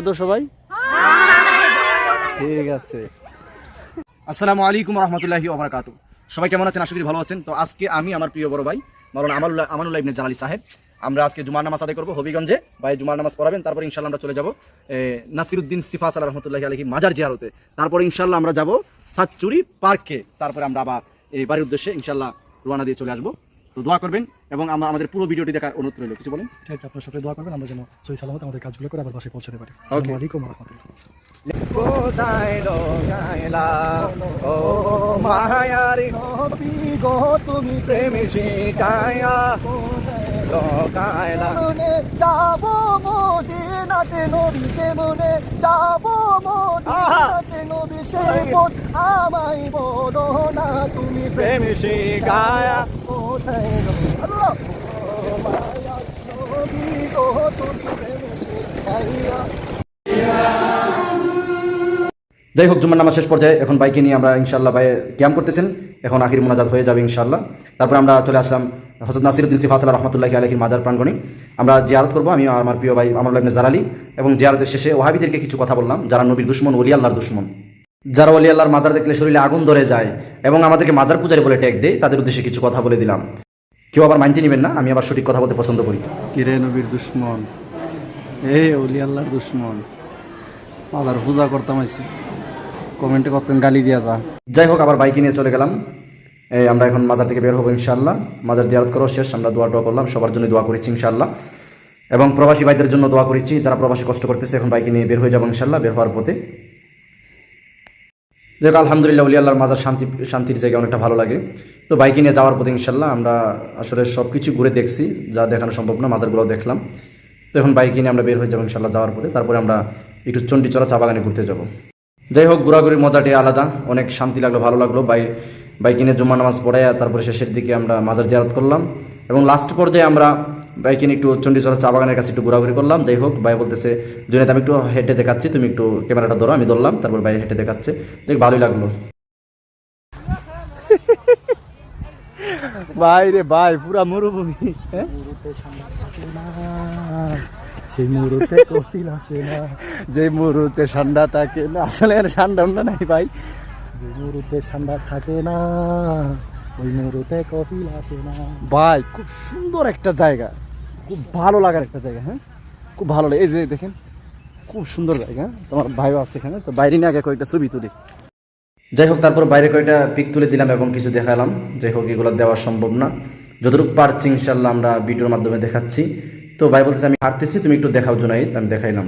তো সবাই ঠিক আছে। আসসালামু আলাইকুম রহমতুল্লাহি ওয়া বারাকাতুহু। সবাই কেমন আছেন? আশা করি ভালো আছেন। তো আজকে আমি আমার প্রিয় বড় ভাই মাওলানা আমানুল্লাহ ইবনে জালালি সাহেব, আমরা আজকে জুমার নামাজ আদায় করবো হবিগঞ্জে। ভাই জুমার নামাজ পড়াবেন, তারপরে ইনশাল্লাহ আমরা চলে যাবো নাসিরউদ্দিন সিফা সালাহ রহমতুল্লাহি আলাইহি মাজার জিয়ারতে। তারপরে ইনশাল্লাহ আমরা যাবো সাতচুরি পার্কে, তারপরে আমরা আবার এই বাড়ির উদ্দেশ্যে ইনশাল্লাহ রওনা দিয়ে চলে আসবো। তো দোয়া করবেন এবং আমাদের পুরো ভিডিওটি দেখার অনুরোধ রইল। কিছু বলেন? ঠিক, আপনার সাথে দোয়া করবেন আমরা যেন সহি সালামত আমাদের কাজগুলো করে আবার বাসায় পৌঁছাতে পারি। আসসালামু আলাইকুম ওয়া রাহমাতুল্লাহ। কোথায় রঙাইলা ও মায়ারি নবী গো, তুমি প্রেম শিখায়া রঙাইলা। মনে যাব মদিনাতে নবী, কেমনে যাব মদিনাতে নবী, সেই পথ আমায় বলো না তুমি প্রেম শিখায়া কোথায় আল্লাহ ও মায়ার নবী গো, তুমি প্রেম শিখায়া। যাই হোক, জুমার নামাজ শেষ পর্যায়ে এখন বাইকে নিয়ে আমরা ইনশাল্লাহ ভাই ক্যাম্প করতেছেন। এখন আখির মোনাজাত হয়ে যাবে ইনশাল্লাহ। তারপর আমরা চলে আসলাম হযরত নাসিরউদ্দিন সিফা সালাহ রহমতুল্লাহি আলাইহির মাজার প্রাঙ্গণে। আমরা জিয়ারত করবো, আমি আর আমার প্রিয় ভাই আমানুল্লাহ ইবনে জালালি। এবং জিয়ারতের শেষে ওয়াহাবিদেরকে কিছু কথা বললাম, যারা নবীর দুশমন, ওলি আল্লাহর দুশমন, যারা ওলি আল্লাহর মাজার দেখলে শরীরে আগুন ধরে যায় এবং আমাদেরকে মাজার পূজারি বলে ট্যাগ দেয়, তাদের উদ্দেশ্যে কিছু কথা বলে দিলাম। কেউ আবার মাইন্ডে নেবেন না, আমি আবার সঠিক কথা বলতে পছন্দ করি। কিরে নবীর দুশ্মন, এই ওলি আল্লাহর দুশ্মন, মাজার পূজা করতাম আইছি, কমেন্টে করতেন গালি দিয়া যা। যাই হোক, আবার বাইকে নিয়ে চলে গেলাম। আমরা এখন মাজার থেকে বের হবো ইনশাল্লাহ। মাজার জিয়ারত করা শেষ, আমরা দোয়া করলাম, সবার জন্য দোয়া করেছি ইনশাল্লাহ। এবং প্রবাসী ভাইদের জন্য দোয়া করেছি, যারা প্রবাসী কষ্ট করতেছে। এখন বাইকে নিয়ে বের হয়ে যাবো ইনশাল্লাহ, বের হওয়ার পথে। যাই হোক, আলহামদুলিল্লাহ ওলি আল্লাহর মাজার শান্তির জায়গা, অনেকটা ভালো লাগে। তো বাইকে নিয়ে যাওয়ার পথে ইনশাল্লাহ আমরা আসলে সব কিছু ঘুরে দেখছি, যা দেখানো সম্ভব না, মাজারগুলো দেখলাম। তো এখন বাইকে নিয়ে আমরা বের হয়ে যাবো ইনশাল্লাহ যাওয়ার পথে। তারপরে আমরা একটু চণ্ডীচড়া চা বাগানে ঘুরতে যাবো। যাই হোক, ঘোরাঘুরির মজাটি আলাদা, অনেক শান্তি লাগলো, ভালো লাগলো। বাইকে নিয়ে জুম্মা নামাজ পড়ে তারপরে শেষের দিকে আমরা মাজার জিয়ারত করলাম এবং লাস্ট পর্যায়ে আমরা বাইকে নিয়ে একটু চণ্ডীচড়া চা বাগানের কাছে একটু ঘোরাঘুরি করলাম। যাই হোক, ভাই বলতেছে জুনায়েদ আমি একটু হেঁটে দেখাচ্ছি, তুমি একটু ক্যামেরাটা ধরো। আমি ধরলাম, তারপর ভাই হেঁটে দেখাচ্ছে, দেখ ভালোই লাগলো। ভাই রে ভাই, পুরা মরুভূমি। সেই মুহূর্তে কফিল আসে না, যে মুহূর্তে ঠান্ডা থাকে না, আসলে ঠান্ডা নাই ভাই, যে মুহূর্তে ঠান্ডা থাকে না, ওই মুহূর্তে কফিল আসে না। ভাই খুব সুন্দর একটা জায়গা, খুব ভালো লাগার একটা জায়গা। হ্যাঁ, খুব ভালো লাগে। এই যে দেখেন, খুব সুন্দর জায়গা। তোমার ভাইও আছে এখানে, তো বাইরে নিয়ে আগে কয়েকটা ছবি তুলি। যাই হোক, তারপর বাইরে কয়েকটা পিক তুলে দিলাম এবং কিছু দেখালাম। যাই হোক, এগুলো দেওয়া সম্ভব না, যতটুকু পারছি ইনশাল্লাহ আমরা ভিডিওর মাধ্যমে দেখাচ্ছি। তো ভাই বলতেছে আমি হাঁটতেছি, তুমি একটু দেখাও জুনায়েদ, আমি দেখাইলাম।